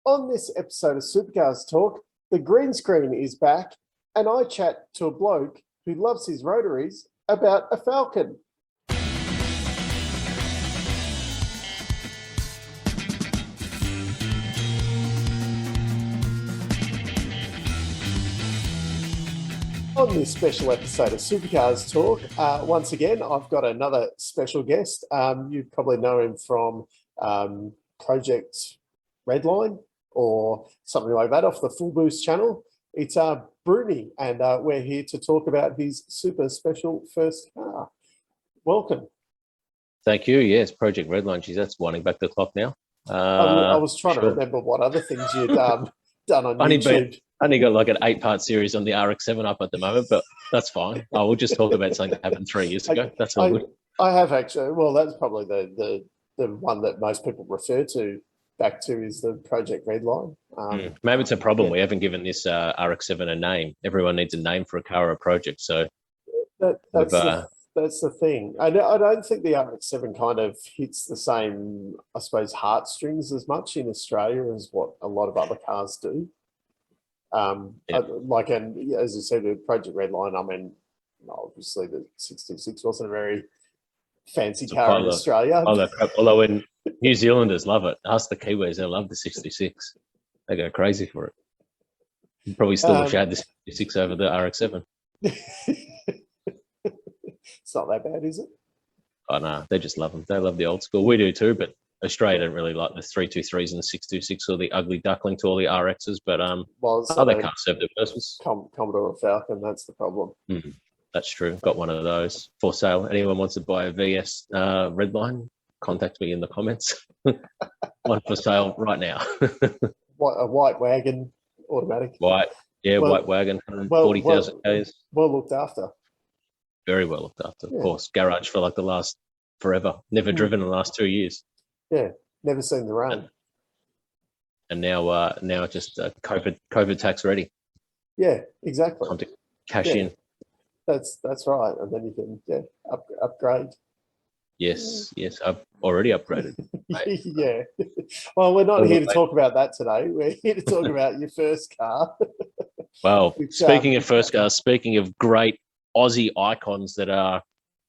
On this episode of Supercars Talk, the green screen is back, and I chat to a bloke who loves his rotaries about a Falcon. On this special episode of Supercars Talk, once again, I've got another special guest. You probably know him from Project Redline or something like that off the Full Boost channel. It's Bruni, and we're here to talk about his super special first car. Welcome. Thank you. Yes, Project Redline. Geez, that's winding back the clock now. I was trying to remember what other things you'd done on YouTube. Only got like an 8-part series on the RX-7 up at the moment, but that's fine. We'll just talk about something that happened 3 years ago. That's all good. I have actually. Well, that's probably the one that most people refer to back to is the Project Redline. Maybe it's a problem. Yeah. We haven't given this RX-7 a name. Everyone needs a name for a car or a project. So that's the thing. I don't think the RX-7 kind of hits the same, I suppose, heartstrings as much in Australia as what a lot of other cars do. And as you said, the Project Redline, I mean, obviously the 66 wasn't a very fancy car in Australia. Although in New Zealanders love it. Ask the Kiwis, they love the 66. They go crazy for it. You probably still wish you had the 66 over the RX-7. It's not that bad, is it? Oh, no, they just love them. They love the old school. We do too, but Australia don't really like the 323s and the 626 or the ugly duckling to all the RXs, but other cars serve their purpose. Commodore or Falcon, that's the problem. That's true. Got one of those for sale. Anyone wants to buy a VS Redline, contact me in the comments. One for sale right now. A white wagon, automatic. White wagon, 140,000 Ks. Well looked after. Very well looked after, of course. Garage for like the last forever. Never driven in the last 2 years. Yeah, never seen the rain. And now just COVID tax ready. Yeah, exactly. Time to cash in. That's right, and then you can upgrade. Yes, I've already upgraded. Yeah. Well, we're not here to talk about that today. We're here to talk about your first car. Well, speaking of first cars, speaking of great Aussie icons that are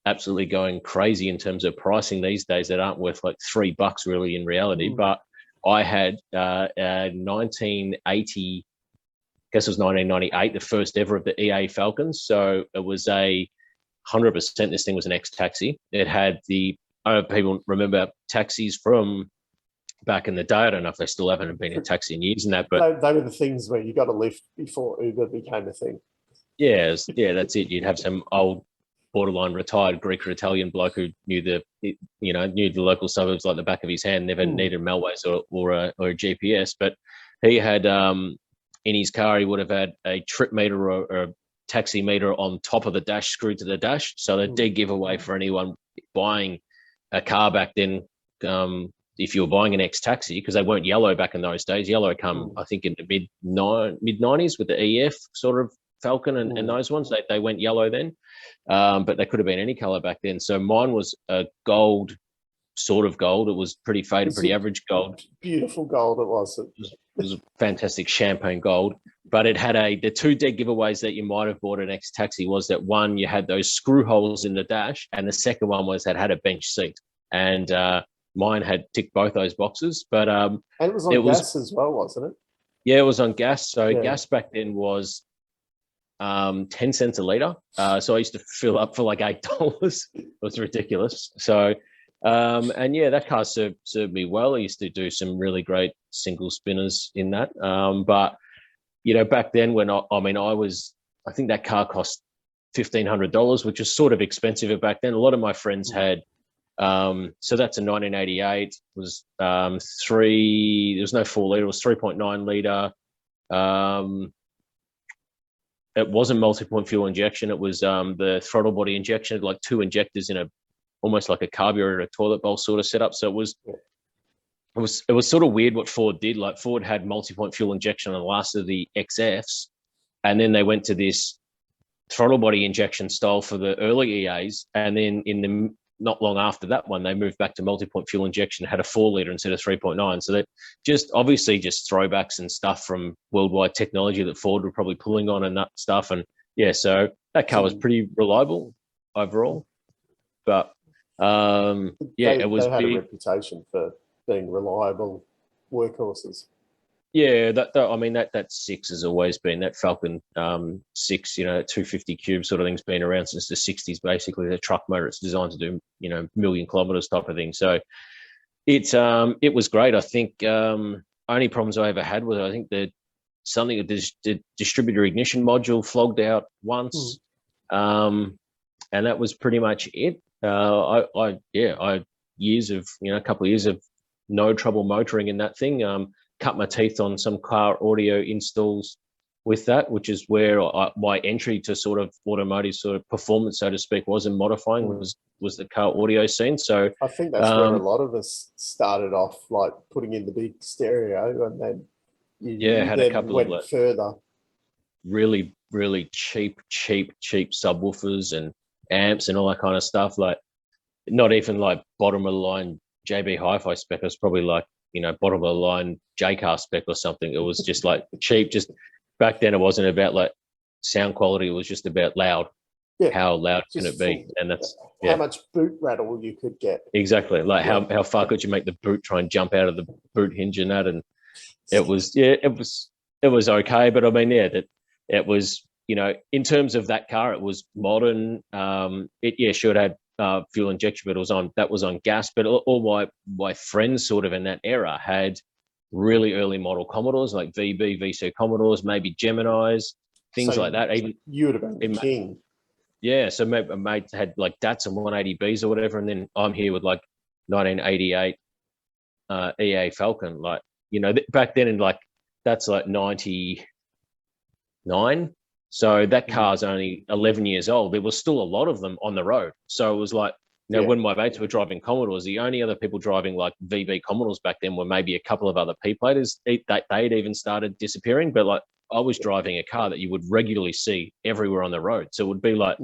absolutely going crazy in terms of pricing these days that aren't worth like $3 really in reality. But I had 1980, I guess it was 1998, the first ever of the EA Falcons. So it was 100%, this thing was an X-Taxi. It had people remember taxis from back in the day. I don't know if they still haven't been in taxi in years and that, but they were the things where you got a lift before Uber became a thing. Yeah, that's it. You'd have some old borderline retired Greek or Italian bloke who knew the local suburbs like the back of his hand, never needed Melways or a GPS. But he had in his car, he would have had a trip meter or a taxi meter on top of the dash screwed to the dash. So they did give away for anyone buying a car back then. If you were buying an X-Taxi, because they weren't yellow back in those days. Yellow come, I think, in the mid-90s with the EF sort of Falcon and those ones. They went yellow then, but they could have been any color back then. So mine was a gold, sort of gold. It was pretty faded, pretty average gold. Beautiful gold it was. It was a fantastic champagne gold. But it had the two dead giveaways that you might have bought an X-Taxi was that one, you had those screw holes in the dash, and the second one was that had a bench seat. And mine had ticked both those boxes. But and it was on gas as well, wasn't it? Yeah, it was on gas. So gas back then was 10 cents a litre. So I used to fill up for like $8. It was ridiculous. So that car served me well. I used to do some really great single spinners in that. But back then when I think that car cost $1,500, which is sort of expensive back then. A lot of my friends had so that's a 1988. Was there was no 4 litre, it was 3.9 litre. It wasn't multi-point fuel injection. It was the throttle body injection, like 2 injectors in almost like a carburetor, a toilet bowl sort of setup. So it was sort of weird what Ford did. Like Ford had multi-point fuel injection on the last of the XFs, and then they went to this throttle body injection style for the early EAs, and then in the not long after that one, they moved back to multi-point fuel injection, had a 4 litre instead of 3.9. So that just obviously just throwbacks and stuff from worldwide technology that Ford were probably pulling on and that stuff. And yeah, so that car was pretty reliable overall. But it was they had big. a reputation for being reliable workhorses. Yeah, that 6 has always been that Falcon 6, 250 cube sort of thing's been around since the 60s. Basically, the truck motor, it's designed to do million kilometers type of thing. So it was great. I think only problems I ever had was I think the distributor ignition module flogged out once, and that was pretty much it. I had years of a couple of years of no trouble motoring in that thing. Cut my teeth on some car audio installs with that, which is where my entry to sort of automotive sort of performance, so to speak, was in modifying was the car audio scene. So I think that's where a lot of us started off, like putting in the big stereo, and then you had then a couple went of further. Really, really cheap subwoofers and amps and all that kind of stuff. Like not even like bottom of the line JB Hi-Fi spec. It was probably like bottom of the line J-Car spec or something. It was just like cheap. Just back then, it wasn't about like sound quality. It was just about loud. Yeah. How loud can it be? And that's how much boot rattle you could get. Exactly. Like how far could you make the boot try and jump out of the boot hinge and that? And it was okay. But I mean, that it was in terms of that car, it was modern. It had fuel injection, but that was on gas. But all my friends sort of in that era had really early model Commodores, like VB, VC Commodores, maybe Geminis, things like that. Even you would have been king. Yeah, so my mate had like Datsun 180Bs or whatever, and then I'm here with like 1988 EA Falcon. Like back then, that's like 99. So that car's only 11 years old. There was still a lot of them on the road. So it was like, when my mates were driving Commodores, the only other people driving like VB Commodores back then were maybe a couple of other P-platers. They'd even started disappearing. But like I was driving a car that you would regularly see everywhere on the road. So it would be like,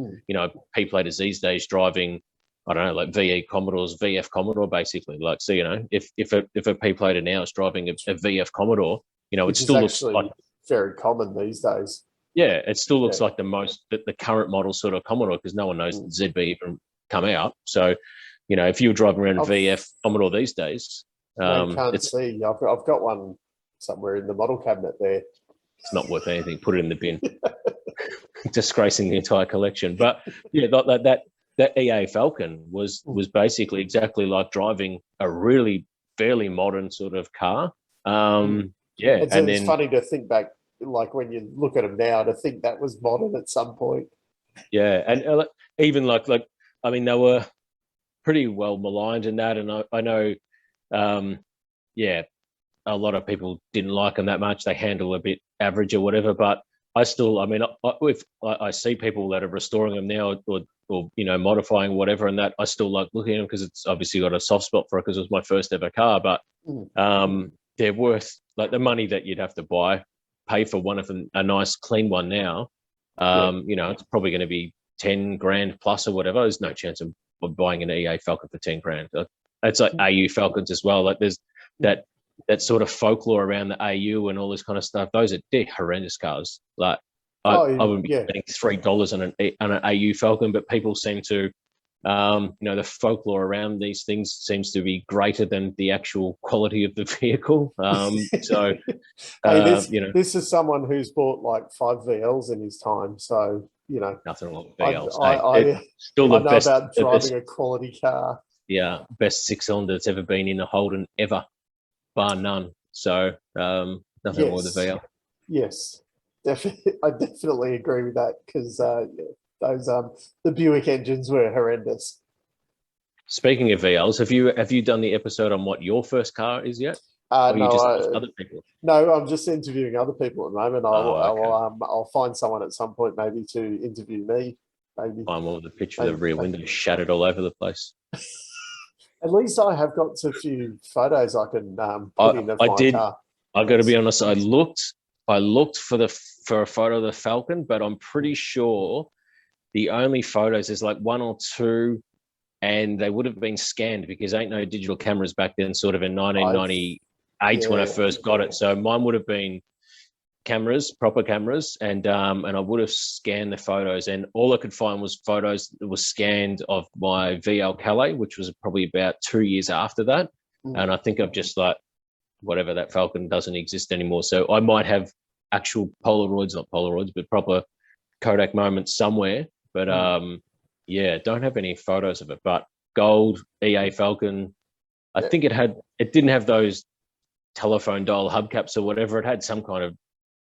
P-platers these days driving, I don't know, like VE Commodores, VF Commodore, basically. Like, so, if a P-plater now is driving a VF Commodore, it still looks like very common these days. Yeah, it still looks like the current model sort of Commodore, because no one knows that ZB even come out. So, if you were driving around a VF Commodore these days, can't see. I've got one somewhere in the model cabinet there. It's not worth anything. Put it in the bin. Disgracing the entire collection. But yeah, that EA Falcon was basically exactly like driving a really fairly modern sort of car. It's funny to think back. Like when you look at them now, to think that was modern at some point. Yeah, and even like I mean, they were pretty well maligned in that, and I know, a lot of people didn't like them that much. They handle a bit average or whatever, but I still, I mean, I see people that are restoring them now or modifying whatever, and that I still like looking at them because it's obviously got a soft spot for it because it was my first ever car, but they're worth like the money that you'd have to pay for one of them, a nice clean one now. It's probably going to be 10 grand plus or whatever. There's no chance of buying an EA Falcon for 10 grand. It's like AU Falcons as well. Like there's that sort of folklore around the AU and all this kind of stuff. They're horrendous cars. Like I wouldn't be spending $3 on an AU Falcon, but people seem to, the folklore around these things seems to be greater than the actual quality of the vehicle. This is someone who's bought like 5 VLs in his time, so nothing wrong with VLs. I know about driving a quality car. Yeah, best 6-cylinder that's ever been in a Holden ever, bar none. So nothing wrong with the VL. Yes, definitely. I definitely agree with that because those the Buick engines were horrendous. Speaking of VLs, have you done the episode on what your first car is yet? Other people? No, I'm just interviewing other people at the moment. I'll find someone at some point maybe to interview me. Maybe find one with a picture of the rear window shattered all over the place. At least I have got a few photos I can put in of my car. I got to be honest. I looked for a photo of the Falcon, but I'm pretty sure the only photos is like one or two and they would have been scanned because ain't no digital cameras back then, sort of in 1998 when I first got it. So mine would have been cameras, proper cameras, and I would have scanned the photos, and all I could find was photos that was scanned of my VL Calais, which was probably about 2 years after that. And I think I've just like, whatever, that Falcon doesn't exist anymore. So I might have actual Polaroids, not Polaroids, but proper Kodak moments somewhere. But yeah, don't have any photos of it. But gold EA Falcon, I think it didn't have those telephone dial hubcaps or whatever. It had some kind of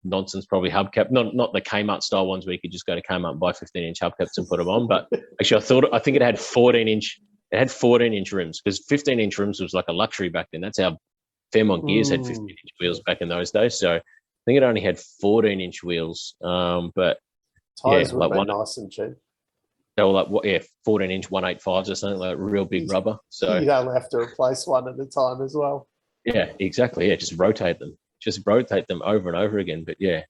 nonsense, probably hubcap, not the Kmart style ones where you could just go to Kmart and buy 15-inch hubcaps and put them on. But actually, I think it had 14-inch. It had 14-inch rims, because 15-inch rims was like a luxury back then. That's how Fairmont Gears had 15-inch wheels back in those days. So I think it only had 14-inch wheels. But tires would be nice and cheap. They were like, 14-inch 185s or something, like real big rubber. So you don't have to replace one at a time as well. Yeah, exactly. Yeah, just rotate them over and over again. But yeah,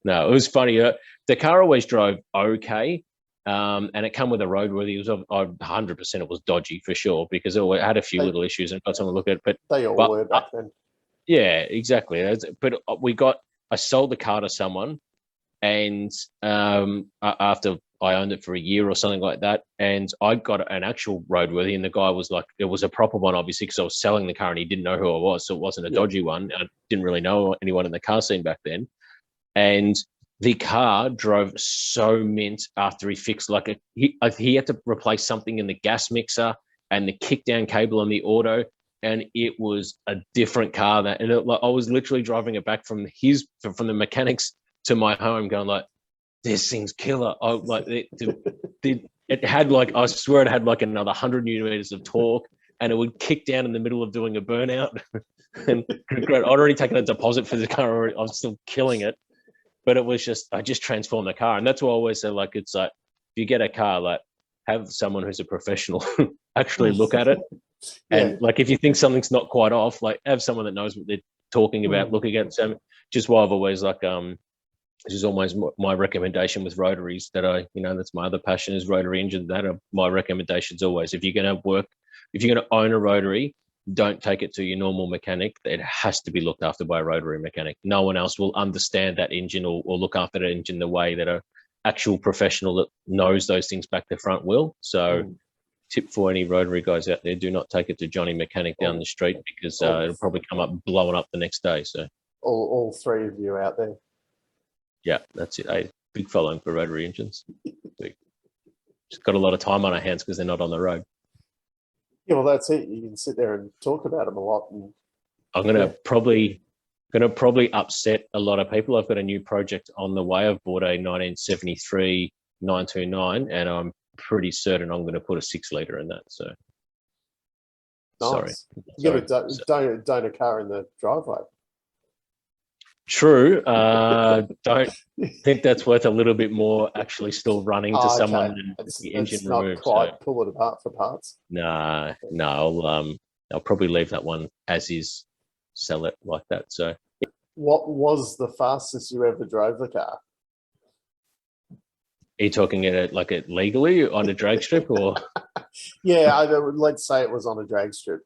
no, it was funny. The car always drove okay, and it came with a roadworthy. It was 100%. It was dodgy for sure, because it had a few little issues, and got someone to look at it. But they all were back then. Yeah, exactly. But I sold the car to someone, and after I owned it for a year or something like that, and I got an actual roadworthy, and the guy was like, it was a proper one, obviously, because I was selling the car and he didn't know who I was, so it wasn't a dodgy one. I didn't really know anyone in the car scene back then, and the car drove so mint after he fixed he had to replace something in the gas mixer and the kickdown cable on the auto, and it was a different car. I was literally driving it back from the mechanics to my home, going like, this thing's killer. It had I swear it had like another 100 newton meters of torque, and it would kick down in the middle of doing a burnout. And I'd already taken a deposit for the car already. I was still killing it, but it was I just transformed the car. And that's why I always say, it's like, if you get a car, have someone who's a professional actually look at it. And if you think something's not quite off, have someone that knows what they're talking about looking at it. Just why I've always this is always my recommendation with rotaries, that that's my other passion, is rotary engines. My recommendations always, if you're going to own a rotary, don't take it to your normal mechanic. It has to be looked after by a rotary mechanic. No one else will understand that engine or look after that engine the way that an actual professional that knows those things back to front will. So tip for any rotary guys out there, do not take it to Johnny Mechanic down the street, because it'll probably come up blowing up the next day. So all three of you out there. Yeah, that's it. A big following for rotary engines. Just got a lot of time on our hands because they're not on the road. Yeah, well, that's it. You can sit there and talk about them a lot. And I'm gonna probably upset a lot of people. I've got a new project on the way. I've bought a 1973 929, and I'm pretty certain I'm going to put a 6-litre in that. So nice. Sorry. You don't a car in the driveway. True. Don't think that's worth a little bit more actually still running to someone than the engine removed. Not quite pull it apart for parts. No. I'll probably leave that one as is, sell it like that. So, what was the fastest you ever drove the car? Are you talking it legally on a drag strip, or? Yeah, let's say it was on a drag strip.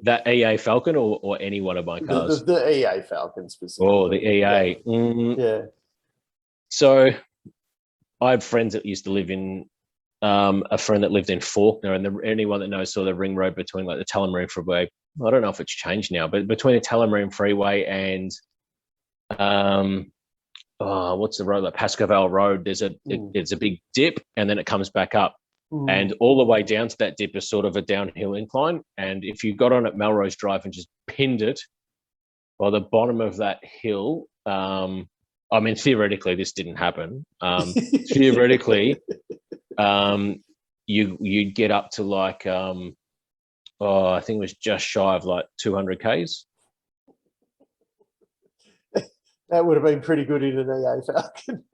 That EA Falcon or any one of my cars? The EA Falcon specifically. Oh, the EA. Yeah. So I have friends that used to live in, a friend that lived in Fawkner, and anyone that knows the ring road between the Tullamarine Freeway, I don't know if it's changed now, but between the Tullamarine Freeway and, what's the road? Pascoe Road, there's a big dip, and then it comes back up. And all the way down to that dip is sort of a downhill incline. And if you got on at Melrose Drive and just pinned it by the bottom of that hill, theoretically, this didn't happen. Theoretically, you'd get up to I think it was just shy of 200 Ks. That would have been pretty good in an EA Falcon.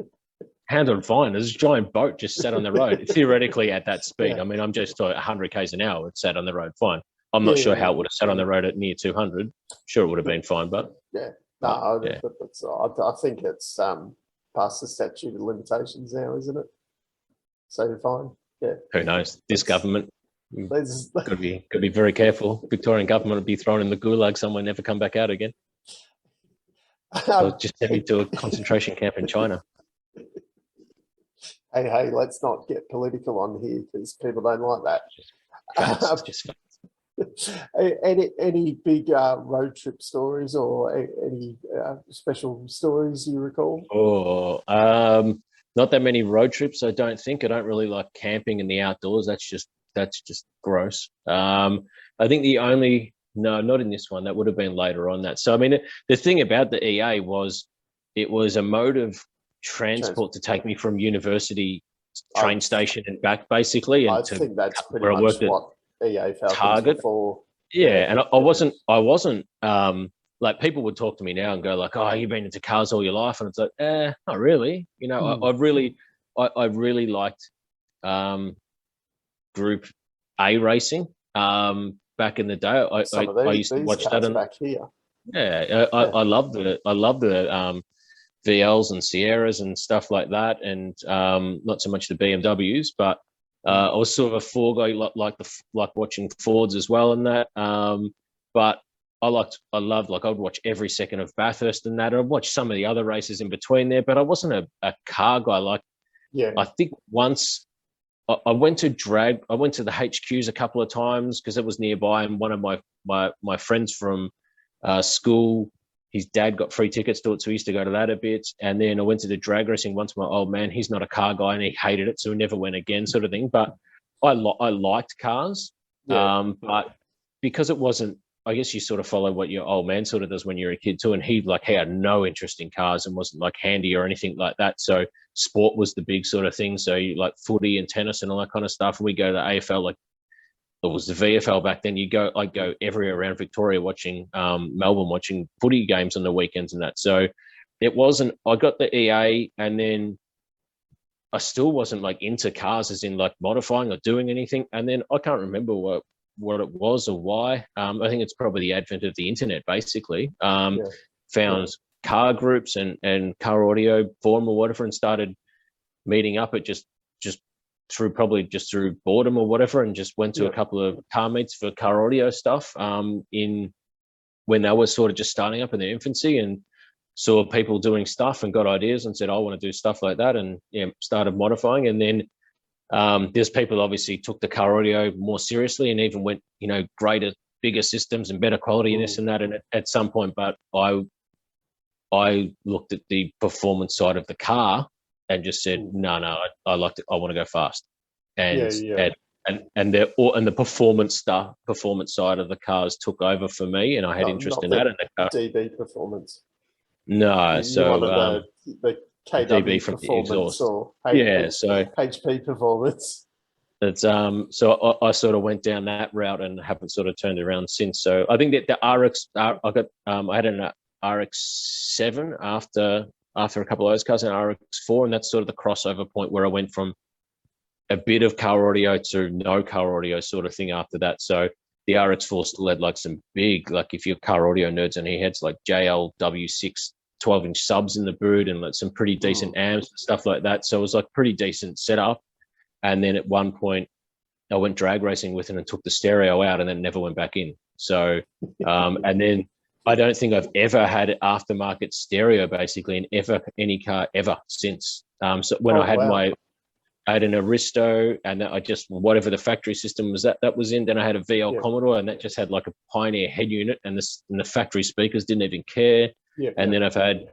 Handled fine. There's a giant boat just sat on the road. Theoretically, at that speed, I'm just 100 Ks an hour. It sat on the road fine. I'm not sure how it would have sat on the road at near 200. Sure, it would have been fine, but I think it's past the statute of limitations now, isn't it? So you're fine. Who knows? This government There's, could be very careful. Victorian government would be thrown in the gulag somewhere, never come back out again. Or just send me to a concentration camp in China. hey, let's not get political on here because people don't like that. Facts, just facts. Any big road trip stories or any special stories you recall? Oh, not that many road trips. I don't think. I don't really like camping in the outdoors. That's just gross. I think no, not in this one. That would have been later on. That. So I mean, the thing about the EA was it was a mode of transport to take me from university train station and back, basically. And I think that's pretty where I much worked at what EA Falcons Target. before. Yeah, and I wasn't like, people would talk to me now and go like, "Oh, you've been into cars all your life," and it's like, not really. You know, I really liked Group A racing back in the day. I used to watch that back here. Yeah, I love the VLs and Sierras and stuff like that, and not so much the BMWs, but I was sort of a Ford guy, like watching Fords as well, and that. But I would watch every second of Bathurst and that. I'd watch some of the other races in between there, but I wasn't a car guy. I think once I went to the HQs a couple of times because it was nearby, and one of my friends from school, his dad got free tickets to it, so he used to go to that a bit. And then I went to the drag racing once. My old man, he's not a car guy and he hated it, so he never went again, sort of thing. But I liked cars, but because it wasn't, I guess you sort of follow what your old man sort of does when you're a kid too, and he had no interest in cars and wasn't like handy or anything like that. So sport was the big sort of thing. So you like footy and tennis and all that kind of stuff. And we go to the AFL, like it was the VFL back then. I'd go everywhere around Victoria watching Melbourne, watching footy games on the weekends and that. So it wasn't, I got the EA and then I still wasn't like into cars as in like modifying or doing anything. And then I can't remember what it was or why. I think it's probably the advent of the internet, basically. Found car groups and car audio forum or whatever, and started meeting up at just through boredom or whatever, and just went to a couple of car meets for car audio stuff in when they were sort of just starting up in their infancy, and saw people doing stuff and got ideas and said, I want to do stuff like that, and started modifying. And then there's people obviously took the car audio more seriously and even went, greater, bigger systems and better quality and this and that. And at some point, but I looked at the performance side of the car and just said, no, I liked it. I want to go fast. And the performance side of the cars took over for me, and I had interest in that. And the car, DB performance. No, so the KW DB from the exhaust. Or so HP performance. It's so I sort of went down that route and haven't sort of turned around since. So I think that the RX, I had an RX-7 after a couple of those cars, and RX-4, and that's sort of the crossover point where I went from a bit of car audio to no car audio sort of thing after that. So the RX-4 still had like some big, like if you're car audio nerds and he had like JLW6 12-inch subs in the boot and like some pretty decent amps and stuff like that. So it was like pretty decent setup. And then at one point I went drag racing with it and took the stereo out and then never went back in. So, and then I don't think I've ever had aftermarket stereo basically in any car ever since. So when I had an Aristo, and I just, whatever the factory system was that was in, then I had a VL Commodore, and that just had like a Pioneer head unit, and the factory speakers didn't even care. Then I've had a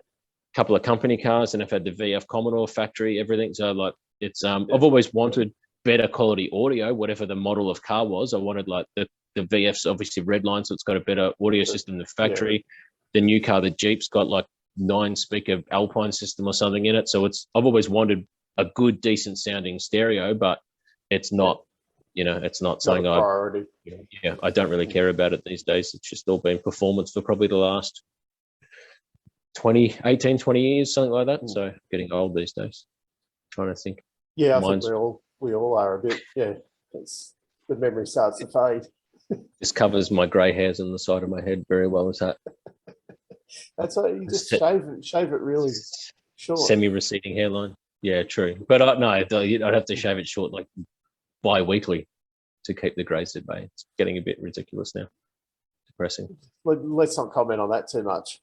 couple of company cars, and I've had the VF Commodore factory, everything. So like it's I've always wanted better quality audio, whatever the model of car was. I wanted like the VF's obviously Redline, so it's got a better audio system than the factory. The new car, the Jeep's got like 9-speaker Alpine system or something in it. So I've always wanted a good, decent sounding stereo, but it's not, it's not something I don't really care about it these days. It's just all been performance for probably the last 20 years, something like that. So getting old these days, trying to think. Yeah, I think we all are a bit, the memory starts to fade. This covers my grey hairs on the side of my head very well, is that? That's why you just shave it really short. Semi-receding hairline. Yeah, true. But no, I'd have to shave it short, like bi-weekly to keep the grays at bay. It's getting a bit ridiculous now. Depressing. Let's not comment on that too much.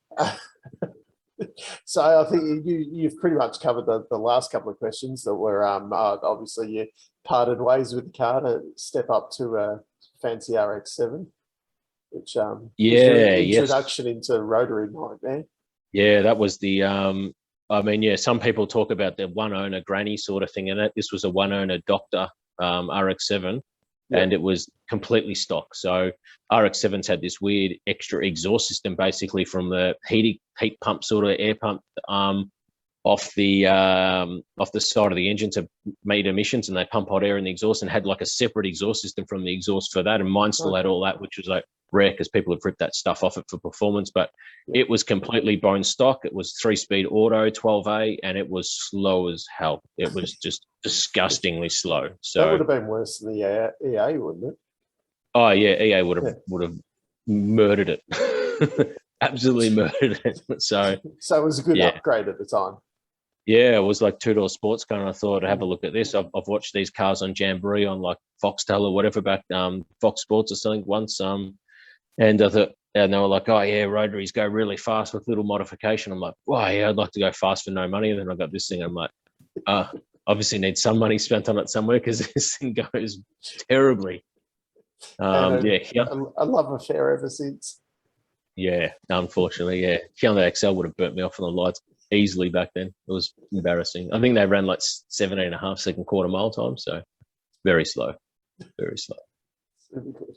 So I think you've pretty much covered the last couple of questions that were obviously you parted ways with the car to step up to a fancy RX-7, which was your introduction into rotary nightmare. Yeah, that was the some people talk about the one owner granny sort of thing in it. This was a one owner Doctor RX-7. And it was completely stock. So RX-7s had this weird extra exhaust system, basically from the heat pump, sort of air pump, off the side of the engine to meet emissions, and they pump hot air in the exhaust, and had like a separate exhaust system from the exhaust for that. And mine still had all that, which was like rare because people have ripped that stuff off it for performance. But it was completely bone stock. It was 3-speed auto, 12A, and it was slow as hell. It was just disgustingly slow. So that would have been worse than the EA, wouldn't it? Oh yeah, EA would have murdered it. Absolutely murdered it. So it was a good upgrade at the time. Yeah, it was like two-door sports car, and I thought I'd have a look at this. I've watched these cars on Jamboree on like Foxtel or whatever back Fox Sports or something once. And I thought, and they were like, oh yeah, rotaries go really fast with little modification. I'm like, wow, yeah, I'd like to go fast for no money. And then I got this thing. I'm like, obviously need some money spent on it somewhere because this thing goes terribly. A love affair ever since. Yeah, unfortunately, yeah. Hyundai XL would have burnt me off on the lights easily back then. It was embarrassing. I think they ran like 17.5 second quarter mile time, so very slow, very slow. Really good.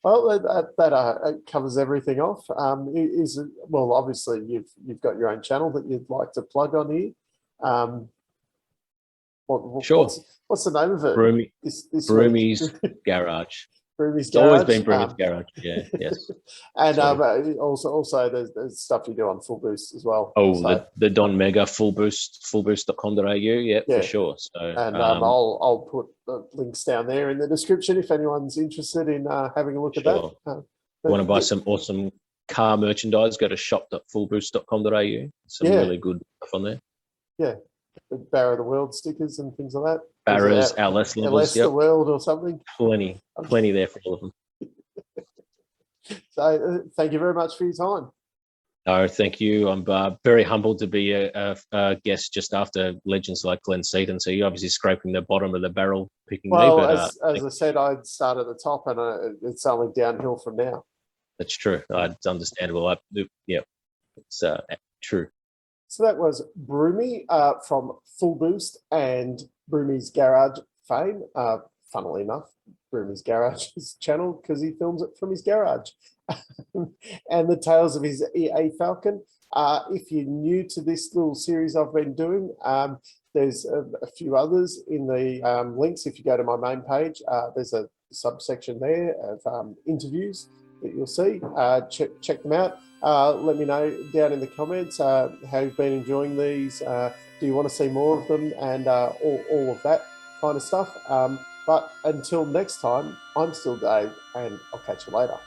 Well, that covers everything off. Obviously you've got your own channel that you'd like to plug on here. Sure. What's the name of it? Broomy's Garage. Broomy's It's Garage. always been Broomy's Garage. Yeah, yes. And also there's stuff you do on Full Boost as well. Oh, the Don Mega fullboost.com.au. Yeah, for sure. So I'll put the links down there in the description if anyone's interested in having a look at that. Want to buy some awesome car merchandise? Go to shop.fullboost.com.au. Some really good stuff on there. Yeah. The Barra the World stickers and things like that. Barras, LS levels, the World or something. Plenty there for all of them. So thank you very much for your time. No, thank you. I'm very humbled to be a guest just after legends like Glenn Seaton. So you're obviously scraping the bottom of the barrel picking me. But as I said, I'd start at the top, and it's only downhill from now. That's true. It's understandable. It's true. So that was Broomy from Full Boost and Broomy's Garage fame. Funnily enough, Broomy's Garage's channel because he films it from his garage. And the tales of his EA Falcon. If you're new to this little series I've been doing, there's a few others in the links. If you go to my main page, there's a subsection there of interviews that you'll see. Check them out. Let me know down in the comments how you've been enjoying these. Do you want to see more of them and all of that kind of stuff? But until next time, I'm still Dave, and I'll catch you later.